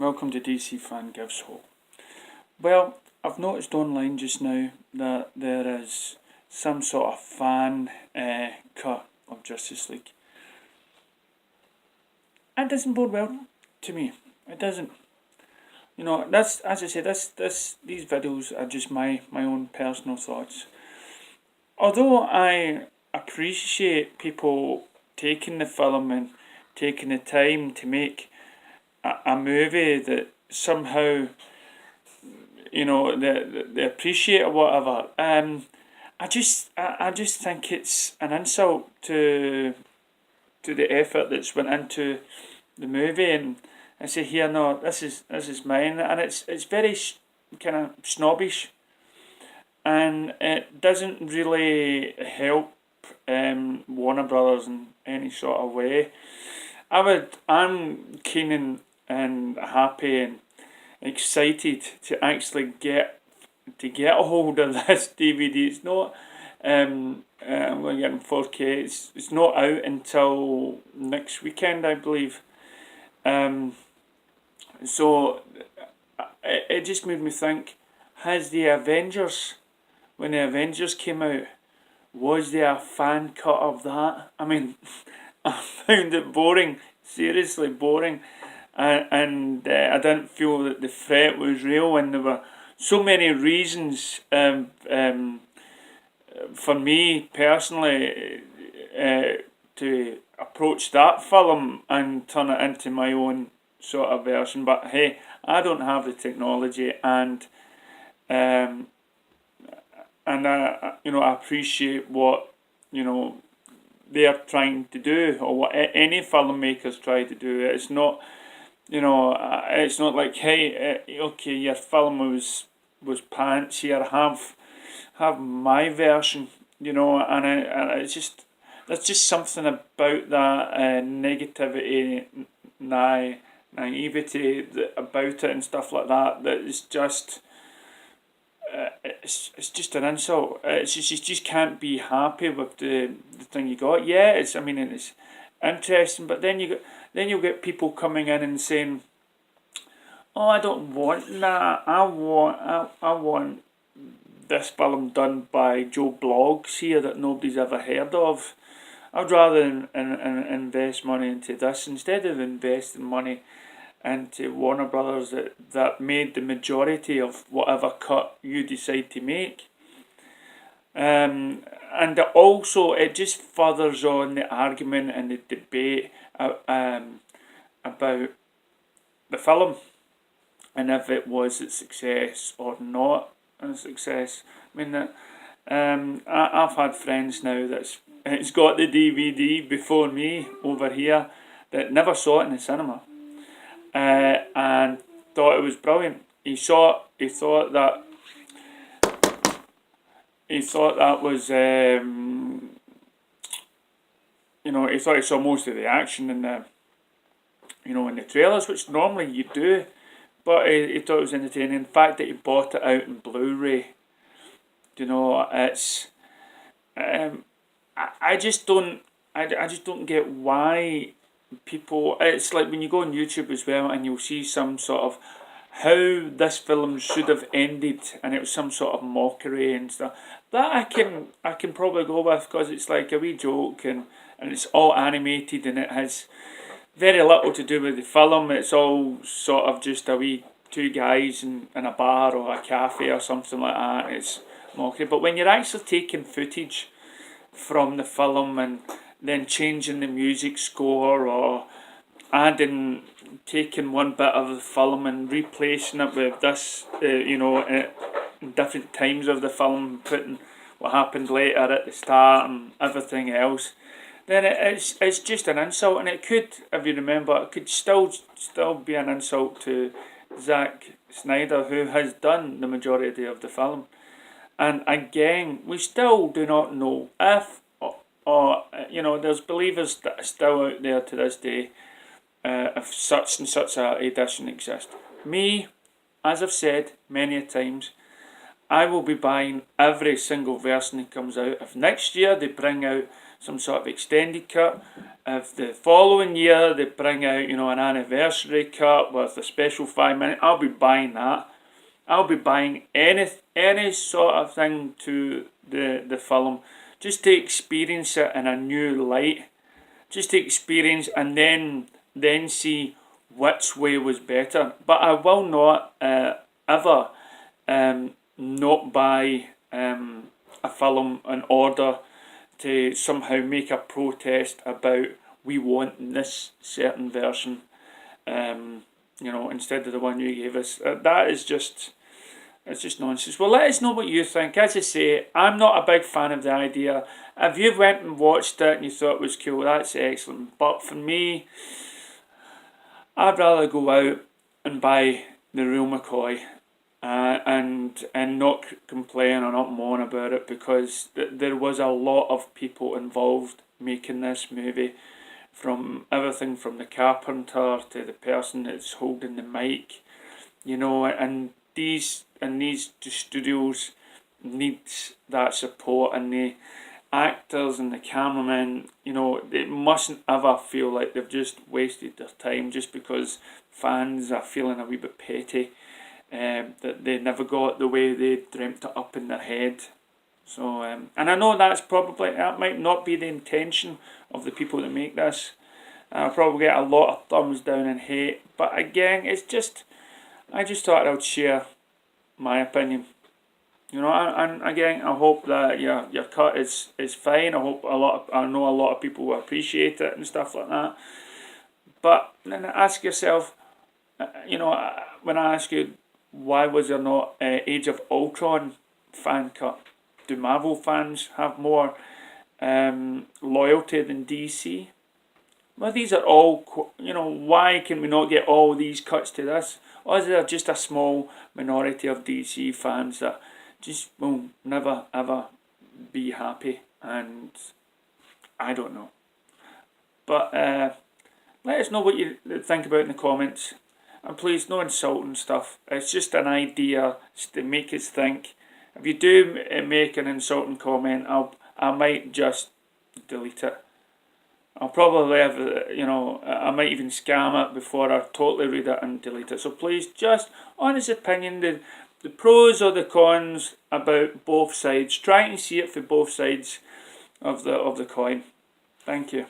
Welcome to DC Fan Gives Hope. Well, I've noticed online just now that there is some sort of fan cut of Justice League. That doesn't bode well to me. It doesn't. You know, that's, as I say, these videos are just my own personal thoughts. Although I appreciate people taking the film and taking the time to make a movie that somehow, you know, they appreciate or whatever. I just think it's an insult to the effort that's went into the movie, and I say here, no, this is mine, and it's very kind of snobbish, and it doesn't really help Warner Brothers in any sort of way. I'm keen and happy and excited to actually get a hold of this DVD. It's not. I'm going to get it in 4K. It's not out until next weekend, I believe. So it just made me think: has the Avengers, when the Avengers came out, was there a fan cut of that? I mean, I found it boring, seriously boring, and I didn't feel that the threat was real, and there were so many reasons for me personally to approach that film and turn it into my own sort of version. But hey, I don't have the technology, and I appreciate what they're trying to do, or what any filmmakers try to do. It's not, it's not like, hey, okay, your film was pants here, have my version, and it's just, there's just something about that negativity, naivety about it and stuff like that is just. It's just an insult. It's just, you just can't be happy with the thing you got. Yeah, it's interesting, but then you'll get people coming in and saying, "Oh, I don't want that. I want this film done by Joe Bloggs here that nobody's ever heard of. I'd rather invest money into this instead of investing money into Warner Brothers that made the majority of whatever cut you decide to make." And also, it just furthers on the argument and the debate about the film, and if it was a success or not a success. I mean, I've had friends now it's got the DVD before me over here that never saw it in the cinema. And thought it was brilliant. He thought that was he thought he saw most of the action in the in the trailers, which normally you do, but he thought it was entertaining. The fact that he bought it out in Blu-ray, it's I just don't get why people. It's like when you go on YouTube as well, and you'll see some sort of how this film should have ended, and it was some sort of mockery and stuff. That I can probably go with, because it's like a wee joke, and it's all animated, and it has very little to do with the film. It's all sort of just a wee two guys in a bar or a cafe or something like that. It's mockery. But when you're actually taking footage from the film and then changing the music score, or taking one bit of the film and replacing it with this, in different times of the film, putting what happened later at the start and everything else, then it's just an insult. And it could, if you remember, it could still be an insult to Zack Snyder, who has done the majority of the film. And again, we still do not know if, or there's believers that are still out there to this day, if such and such a edition exists. Me, as I've said many a times, I will be buying every single version that comes out. If next year they bring out some sort of extended cut. If the following year they bring out, you know, an anniversary cut with a special 5 minute, I'll be buying that. I'll be buying any sort of thing to the film, just to experience it in a new light, just to experience and then see which way was better. But I will not ever not buy a film in order to somehow make a protest about we want this certain version, you know, instead of the one you gave us. That is just, it's just nonsense. Well, let us know what you think. As I say, I'm not a big fan of the idea. If you went and watched it and you thought it was cool, that's excellent. But for me, I'd rather go out and buy the real McCoy and not complain or not moan about it, because there was a lot of people involved making this movie, from everything from the carpenter to the person that's holding the mic, you know, and these studios needs that support, and the actors and the cameramen, you know, they mustn't ever feel like they've just wasted their time just because fans are feeling a wee bit petty, that they never got the way they dreamt it up in their head. So, and I know that might not be the intention of the people that make this. I'll probably get a lot of thumbs down and hate, but again, I just thought I would share my opinion. You know, and again, I hope that your cut is fine. I know a lot of people will appreciate it and stuff like that. But then ask yourself, you know, when I ask you, why was there not Age of Ultron fan cut? Do Marvel fans have more loyalty than DC? Well, these are all, you know, why can we not get all these cuts to this? Or is there just a small minority of DC fans that just will never ever be happy? And I don't know. But let us know what you think about in the comments. And please, no insulting stuff. It's just an idea to make us think. If you do make an insulting comment, I might just delete it. I'll probably have, you know, I might even scam it before I totally read it and delete it. So please, just honest opinion, the pros or the cons about both sides. Try and see it for both sides of the coin. Thank you.